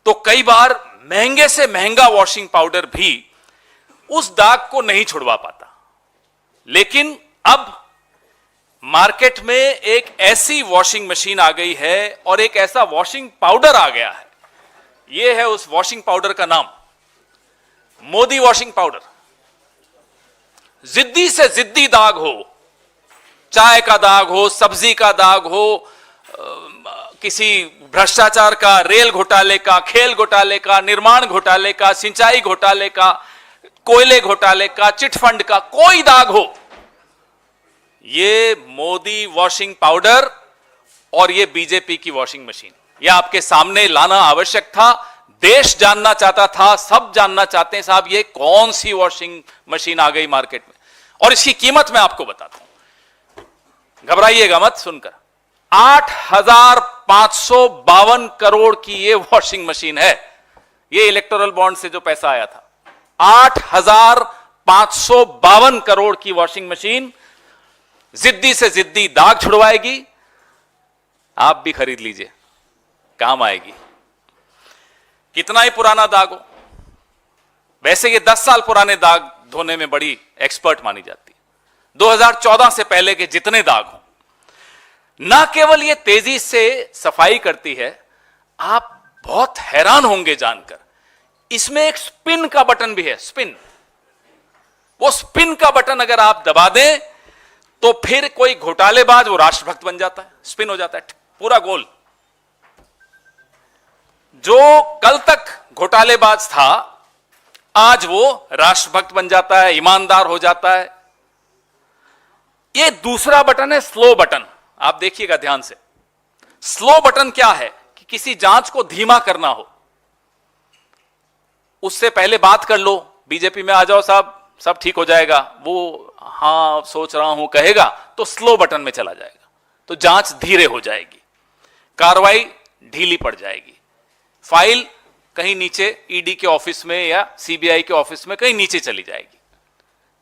तो कई बार महंगे से महंगा वॉशिंग पाउडर भी उस दाग को नहीं छुड़वा पाता। लेकिन अब मार्केट में एक ऐसी वॉशिंग मशीन आ गई है और एक ऐसा वॉशिंग पाउडर आ गया है, यह है उस वॉशिंग पाउडर का नाम, मोदी वॉशिंग पाउडर। जिद्दी से जिद्दी दाग हो, चाय का दाग हो, सब्जी का दाग हो, किसी भ्रष्टाचार का, रेल घोटाले का, खेल घोटाले का, निर्माण घोटाले का, सिंचाई घोटाले का, कोयले घोटाले का, चिटफंड का, कोई दाग हो, ये मोदी वॉशिंग पाउडर और ये बीजेपी की वॉशिंग मशीन, ये आपके सामने लाना आवश्यक था। देश जानना चाहता था, सब जानना चाहते हैं साहब ये कौन सी वॉशिंग मशीन आ गई मार्केट में। और इसकी कीमत मैं आपको बताता हूं, घबराइएगा मत सुनकर। 8,552 करोड़ की ये वॉशिंग मशीन है। ये इलेक्टोरल बॉन्ड से जो पैसा आया था, 8,552 करोड़ की वॉशिंग मशीन जिद्दी से जिद्दी दाग छुड़वाएगी। आप भी खरीद लीजिए, काम आएगी। कितना ही पुराना दाग हो, वैसे ये 10 साल पुराने दाग धोने में बड़ी एक्सपर्ट मानी जाती है। 2014 से पहले के जितने दाग हो, ना केवल ये तेजी से सफाई करती है, आप बहुत हैरान होंगे जानकर, इसमें एक स्पिन का बटन भी है। स्पिन, वो स्पिन का बटन अगर आप दबा दें तो फिर कोई घोटालेबाज वो राष्ट्रभक्त बन जाता है, स्पिन हो जाता है पूरा गोल। जो कल तक घोटालेबाज था आज वो राष्ट्रभक्त बन जाता है, ईमानदार हो जाता है। ये दूसरा बटन है स्लो बटन, आप देखिएगा ध्यान से। स्लो बटन क्या है कि किसी जांच को धीमा करना हो, उससे पहले बात कर लो, बीजेपी में आ जाओ साहब सब ठीक हो जाएगा, वो हां सोच रहा हूं कहेगा तो स्लो बटन में चला जाएगा, तो जांच धीरे हो जाएगी, कार्रवाई ढीली पड़ जाएगी, फाइल कहीं नीचे ईडी के ऑफिस में या सीबीआई के ऑफिस में कहीं नीचे चली जाएगी।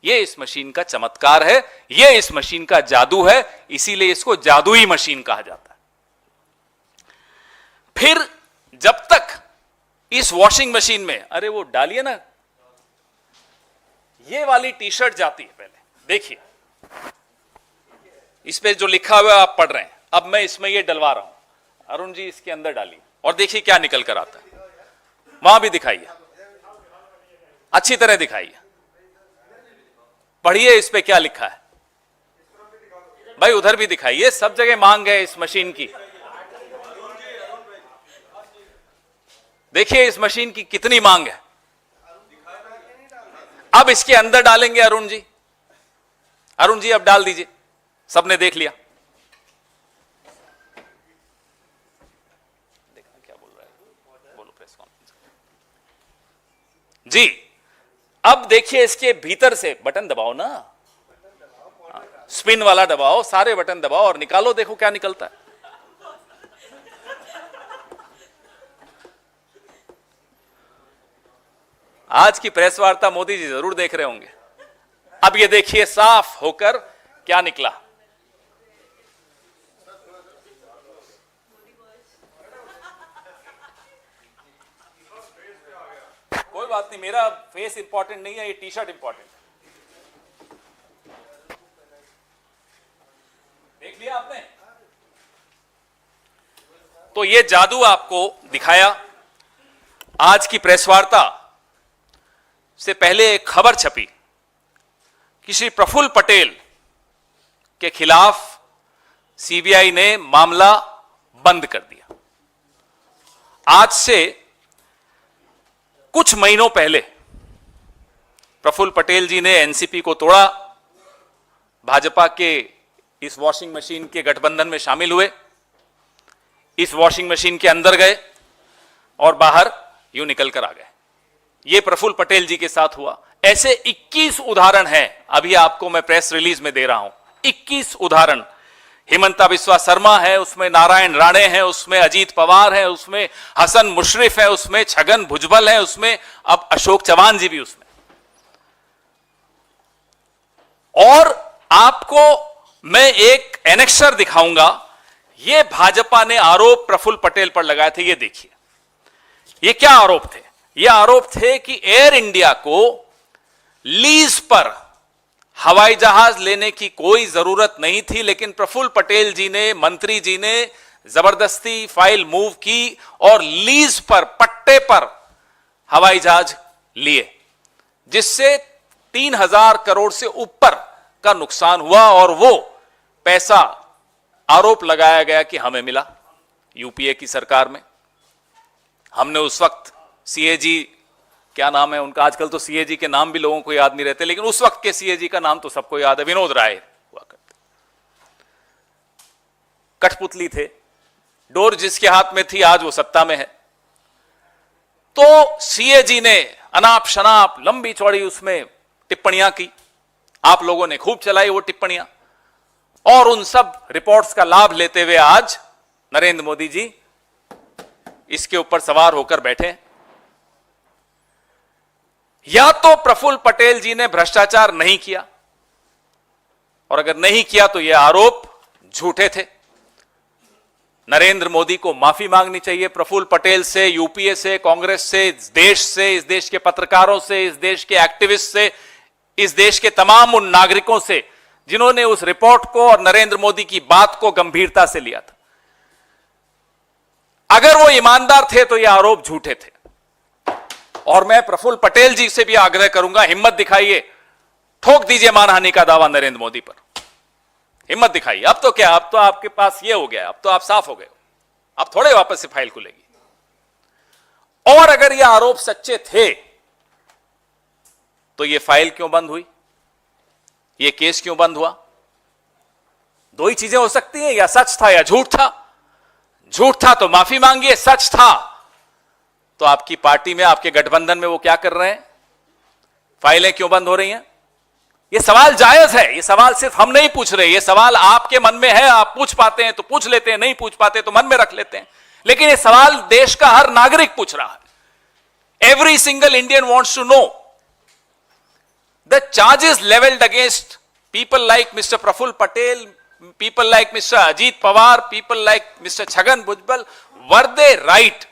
यह इस मशीन का चमत्कार है, यह इस मशीन का जादू है, इसीलिए इसको जादुई मशीन कहा जाता है। फिर जब तक इस वॉशिंग मशीन में, अरे वो डालिए ना, ये वाली टी शर्ट जाती है, पहले देखिए इस पे जो लिखा हुआ है आप पढ़ रहे हैं, अब मैं इसमें ये डलवा रहा हूं, अरुण जी इसके अंदर डालिए और देखिए क्या निकल कर आता है। वहां भी दिखाइए, अच्छी तरह दिखाइए, पढ़िए इस पे क्या लिखा है भाई, उधर भी दिखाइए, सब जगह मांग है इस मशीन की। देखिए इस मशीन की कितनी मांग है। अब इसके अंदर डालेंगे अरुण जी, अरुण जी अब डाल दीजिए, सबने देख लिया। देखना क्या बोल रहा है, बोलो प्रेस कॉन्फ्रेंस जी। अब देखिए इसके भीतर से बटन दबाओ ना, स्पिन वाला दबाओ, सारे बटन दबाओ और निकालो, देखो क्या निकलता है। आज की प्रेस वार्ता मोदी जी जरूर देख रहे होंगे। अब ये देखिए साफ होकर क्या निकला। कोई बात नहीं, मेरा फेस इंपॉर्टेंट नहीं है, ये टी शर्ट इंपॉर्टेंट है। देख लिया आपने, तो ये जादू आपको दिखाया। आज की प्रेस वार्ता से पहले एक खबर छपी कि श्री प्रफुल्ल पटेल के खिलाफ सीबीआई ने मामला बंद कर दिया। आज से कुछ महीनों पहले प्रफुल्ल पटेल जी ने एनसीपी को तोड़ा, भाजपा के इस वॉशिंग मशीन के गठबंधन में शामिल हुए, इस वॉशिंग मशीन के अंदर गए और बाहर यूं निकल कर आ गए। यह प्रफुल्ल पटेल जी के साथ हुआ। ऐसे 21 उदाहरण हैं, अभी आपको मैं प्रेस रिलीज में दे रहा हूं, 21 उदाहरण। हिमंता बिस्वा शर्मा है, उसमें नारायण राणे हैं, उसमें अजीत पवार है, उसमें हसन मुशर्रफ है, उसमें छगन भुजबल है, उसमें अब अशोक चौहान जी भी उसमें। और आपको मैं एक एनेक्सर दिखाऊंगा, यह भाजपा ने आरोप प्रफुल्ल पटेल पर लगाए थे। ये देखिए, ये क्या आरोप थे? ये आरोप थे कि एयर इंडिया को लीज पर हवाई जहाज लेने की कोई जरूरत नहीं थी, लेकिन प्रफुल्ल पटेल जी ने, मंत्री जी ने जबरदस्ती फाइल मूव की और लीज पर, पट्टे पर हवाई जहाज लिए, जिससे 3,000 करोड़ से ऊपर का नुकसान हुआ और वो पैसा आरोप लगाया गया कि हमें मिला यूपीए की सरकार में। हमने उस वक्त सीएजी, क्या नाम है उनका, आजकल तो सीएजी के नाम भी लोगों को याद नहीं रहते, लेकिन उस वक्त के सीएजी का नाम तो सबको याद है, विनोद राय हुआ करते। कठपुतली थे, डोर जिसके हाथ में थी आज वो सत्ता में है। तो सीएजी ने अनाप शनाप लंबी चौड़ी उसमें टिप्पणियां की, आप लोगों ने खूब चलाई वो टिप्पणियां, और उन सब रिपोर्ट्स का लाभ लेते हुए आज नरेंद्र मोदी जी इसके ऊपर सवार होकर बैठे। या तो प्रफुल्ल पटेल जी ने भ्रष्टाचार नहीं किया, और अगर नहीं किया तो यह आरोप झूठे थे। नरेंद्र मोदी को माफी मांगनी चाहिए प्रफुल्ल पटेल से, यूपीए से, कांग्रेस से, इस देश के पत्रकारों से, इस देश के एक्टिविस्ट से, इस देश के तमाम उन नागरिकों से जिन्होंने उस रिपोर्ट को और नरेंद्र मोदी की बात को गंभीरता से लिया था। अगर वो ईमानदार थे तो ये आरोप झूठे थे। और मैं प्रफुल्ल पटेल जी से भी आग्रह करूंगा, हिम्मत दिखाइए, ठोक दीजिए मानहानि का दावा नरेंद्र मोदी पर, हिम्मत दिखाइए। अब तो क्या, अब तो आपके पास ये हो गया, अब तो आप साफ हो गए, अब थोड़े वापस से फाइल खुलेगी। और अगर ये आरोप सच्चे थे तो ये फाइल क्यों बंद हुई, ये केस क्यों बंद हुआ? दो ही चीजें हो सकती हैं, या सच था या झूठ था। झूठ था तो माफी मांगिए, सच था तो आपकी पार्टी में, आपके गठबंधन में वो क्या कर रहे हैं, फाइलें क्यों बंद हो रही हैं? ये सवाल जायज है, ये सवाल सिर्फ हम नहीं पूछ रहे, ये सवाल आपके मन में है, आप पूछ पाते हैं तो पूछ लेते हैं, नहीं पूछ पाते तो मन में रख लेते हैं, लेकिन ये सवाल देश का हर नागरिक पूछ रहा है। Every single Indian wants to know the charges levelled against people like mister Praful Patel, people like Mr. Ajit Pawar, people like Mr. Chhagan Bhujbal, were they right?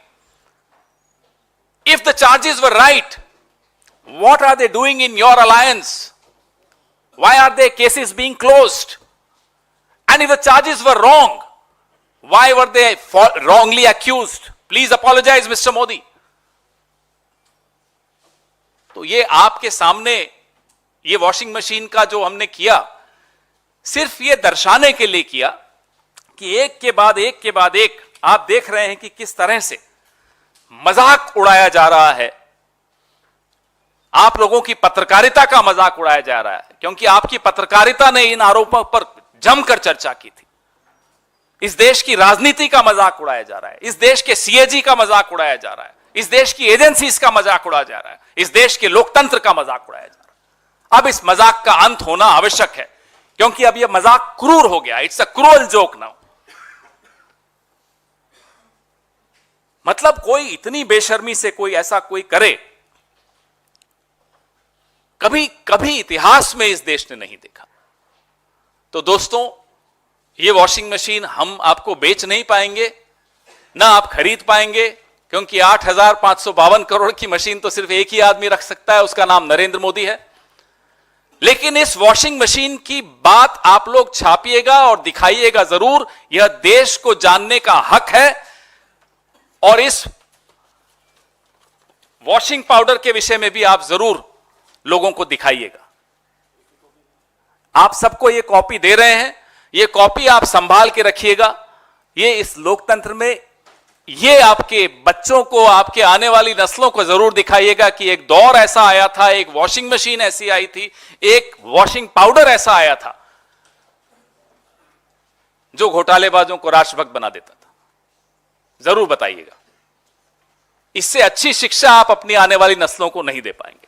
If the charges were right, what are they doing in your alliance? Why are their cases being closed? And if the charges were wrong, why were they wrongly accused? Please apologize, Mr. Modi. तो ये आपके सामने ये washing machine का जो हमने किया, सिर्फ ये दर्शाने के लिए किया कि एक के बाद एक के बाद एक आप देख रहे हैं कि किस तरह से मजाक उड़ाया जा रहा है, आप लोगों की पत्रकारिता का मजाक उड़ाया जा रहा है, क्योंकि आपकी पत्रकारिता ने इन आरोपों पर जमकर चर्चा की थी। इस देश की राजनीति का मजाक उड़ाया जा रहा है, इस देश के सीएजी का मजाक उड़ाया जा रहा है, इस देश की एजेंसीज का मजाक उड़ाया जा रहा है, इस देश के लोकतंत्र का मजाक उड़ाया जा रहा है। अब इस मजाक का अंत होना आवश्यक है, क्योंकि अब यह मजाक क्रूर हो गया। It's a cruel joke now. मतलब कोई इतनी बेशर्मी से कोई ऐसा कोई करे, कभी कभी इतिहास में इस देश ने नहीं देखा। तो दोस्तों, ये वॉशिंग मशीन हम आपको बेच नहीं पाएंगे, ना आप खरीद पाएंगे, क्योंकि 8,552 करोड़ की मशीन तो सिर्फ एक ही आदमी रख सकता है, उसका नाम नरेंद्र मोदी है। लेकिन इस वॉशिंग मशीन की बात आप लोग छापिएगा और दिखाइएगा जरूर, यह देश को जानने का हक है। और इस वॉशिंग पाउडर के विषय में भी आप जरूर लोगों को दिखाइएगा। आप सबको यह कॉपी दे रहे हैं, यह कॉपी आप संभाल के रखिएगा। ये इस लोकतंत्र में, ये आपके बच्चों को, आपके आने वाली नस्लों को जरूर दिखाइएगा कि एक दौर ऐसा आया था, एक वॉशिंग मशीन ऐसी आई थी, एक वॉशिंग पाउडर ऐसा आया था जो घोटालेबाजों को राष्ट्रभक्त बना देता था। जरूर बताइएगा। इससे अच्छी शिक्षा आप अपनी आने वाली नस्लों को नहीं दे पाएंगे।